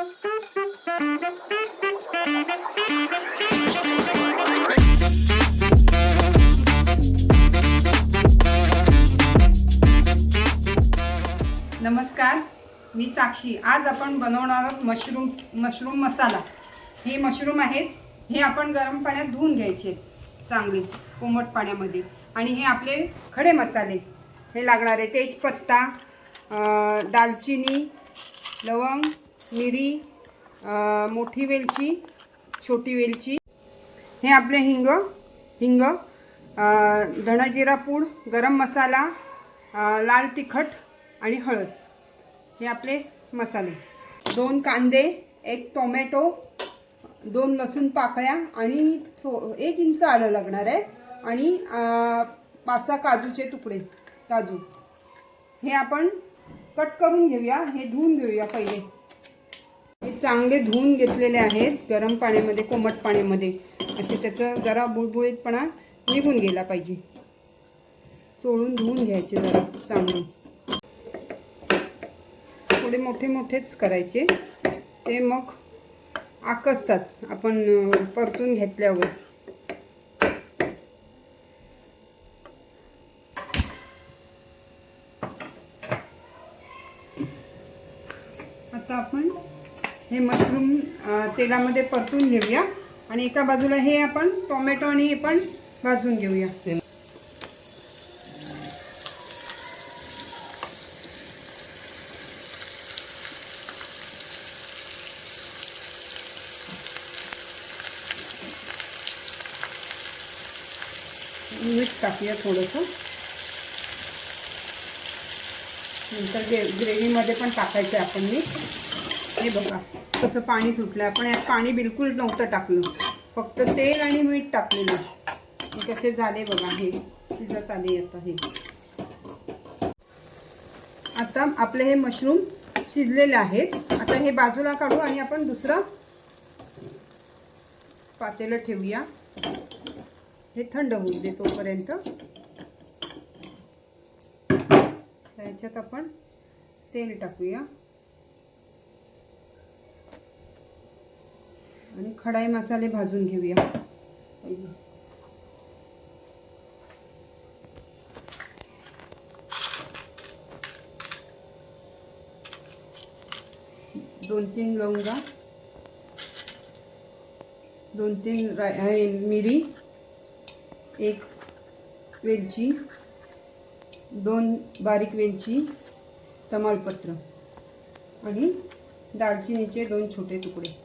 नमस्कार, मी साक्षी। आज आपण बनवणार आहोत मशरूम मसाला। हे मशरूम आहेत, हे आपण गरम पाण्यात धुवून घ्यायचे चांगले कोमट पाण्यामध्ये। आणि हे आपले खडे मसाले हे लागणार आहे, तेजपत्ता, दालचिनी, लवंग, मिरी, मोठी वेलची, छोटी वेलची, हे आपले हिंग, धणाजिरा पूड, गरम मसाला, लाल तिखट आणि हळद, हे आपले मसाले। 2 कांदे, 1 टोमॅटो, 2 लसूण पाकळ्या आणि 1 इंच आलं लागणार आहे आणि 5-6 काजूचे तुकडे, काजू हे आपण कट करून घेऊया। हे धुवून घेऊया पहिले। हे चांगले धुवून घेतलेले आहेत गरम पाण्यामध्ये, कोमट पाण्यामध्ये, असे त्याचा जरा बुळबुळीतपणा निघून गेला पाहिजे। चोळून धुवून घ्यायचे जरा चांगले, थोडे मोठेच करायचे, ते मग आकसतात आपण परतून घेतल्यावर। आता आपण हे मशरूम तेलामध्ये परतून घेऊया आणि एका बाजूला हे आपण टोमॅटो आणि हे पण भाजून घेऊया। मीठ टाकूया थोडंसं, नंतर ग्रेव्हीमध्ये पण टाकायचं आहे आपण मीठ। हे बघा कसं पाणी सुटलं, आपण यात पाणी बिलकुल नव्हतं टाकलं, फक्त तेल आणि मीठ टाकलेलं। कसे झाले बघा, हे शिजत आले। आता आपले हे मशरूम शिजलेले आहेत। आता हे बाजूला काढू आणि आपण दुसरं पातेलं ठेवूया, हे थंड होऊ दे तोपर्यंत। त्याच्यात आपण तेल टाकूया आणि खडाई मसाले भाजून घेऊया। 2-3 लवंगा, 2-3 मिरी, 1 वेलची, 2 बारीक वेलची, तमालपत्र आणि दालचिनीचे 2 छोटे तुकडे।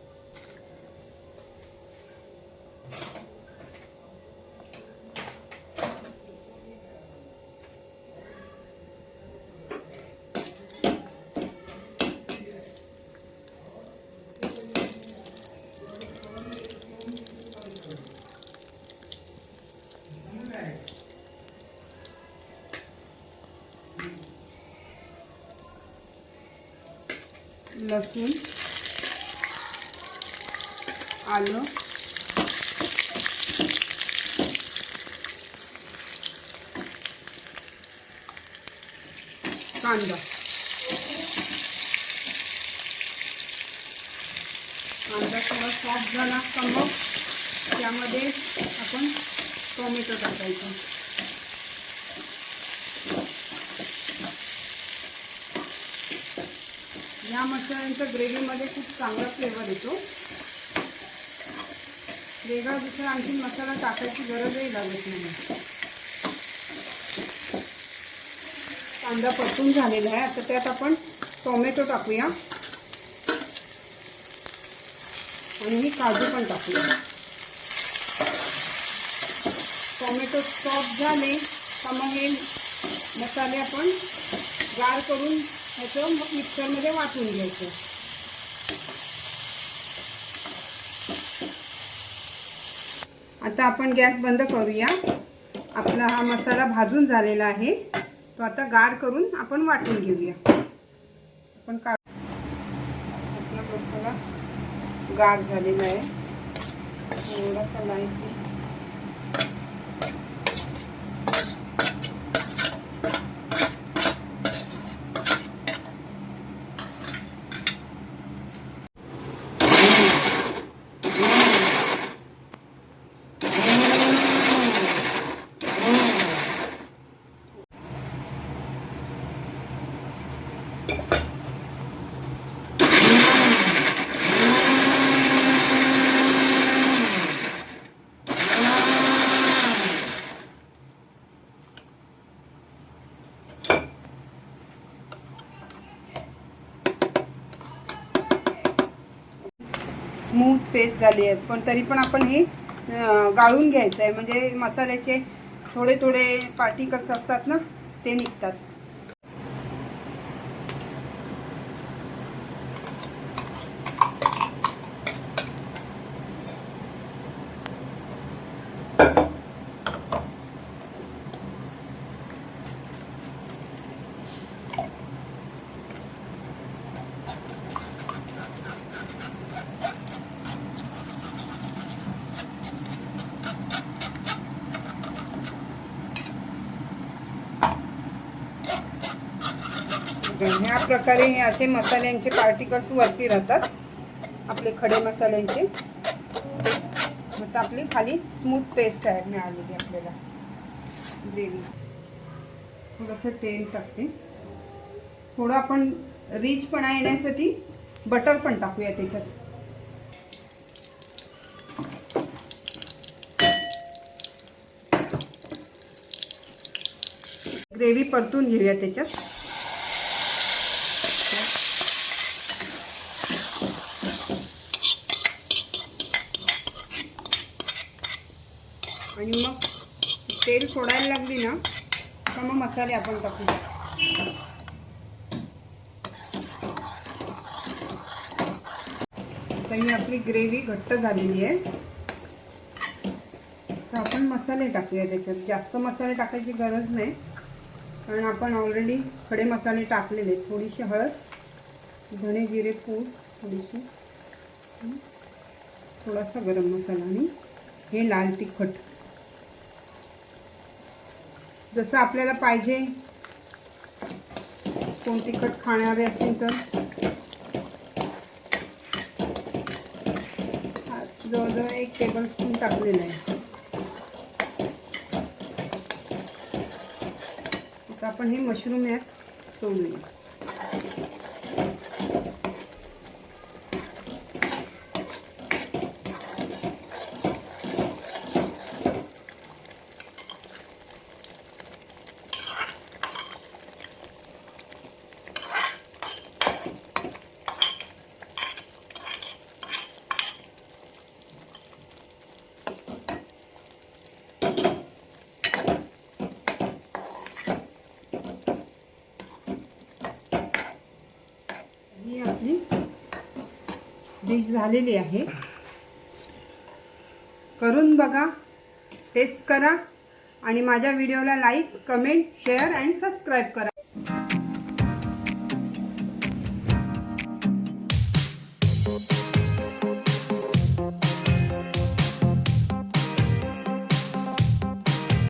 लसूण, आलं, कांदा, थोडा सॉफ्ट झाला का मग त्यामध्ये आपण टोमॅटो टाकायचं। या मसाल्यांचा ग्रेव्हीमध्ये खूप चांगला फ्लेवर येतो। वेगळा दुसरा आणखी मसाला टाकायची गरजही लागत नाही। कांदा परतून झालेला आहे, आता त्यात आपण टोमॅटो टाकूया आणि ही काजू पण टाकूया। टोमॅटो सॉफ्ट झाले का मग हे मसाले आपण गार करून ह्याचं मग मिक्सरमध्ये वाटून घ्यायचं। आता आपण गॅस बंद करूया। आपला हा मसाला भाजून झालेला आहे, तो आता गार करून आपण वाटून घेऊया। आपण आपला मसाला गार झालेला आहे, थोडासा लाईट स्मूथ पेस्ट झाली आहे, पण तरी पण आपण हे गाळून घ्यायचं आहे, म्हणजे मसाल्याचे थोडे थोडे पार्टिकल्स असतात ना ते निघतात. ह्या प्रकारे हे असे मसाल्यांचे पार्टिकल्स वरती राहतात, आपले खडे मसाल्यांचे. मग आपली खाली स्मूथ पेस्ट तयार मिळालेली आपल्याला ग्रेव्ही. थोडंसं तेल टाकते, थोडं आपण रिचपणा येण्यासाठी बटर पण टाकूया त्याच्यात. ग्रेव्ही परतून घेऊया त्याच्यात. आणि मग तेल सोडायला लागली ना का मग मसाले आपण टाकू. आता ही आपली ग्रेव्ही घट्ट झालेली आहे, तर आपण मसाले टाकूया त्याच्यात. जास्त मसाले टाकायची गरज नाही, कारण आपण ऑलरेडी खडे मसाले टाकलेले. थोडीशी हळद, धणे जिरे पूड थोडीशी, थोडासा गरम मसाला आणि हे लाल तिखट जसं आपल्याला पाहिजे. कोण तिखट खाणारे असतील तर जवळजवळ 1 टेबलस्पून टाकलेलं आहे. आता आपण हे मशरूम यात सोडूया. ही आपली डिश झालेली आहे. करून बघा, टेस्ट करा आणि माझ्या व्हिडिओला लाईक, कमेंट, शेअर आणि सबस्क्राईब करा.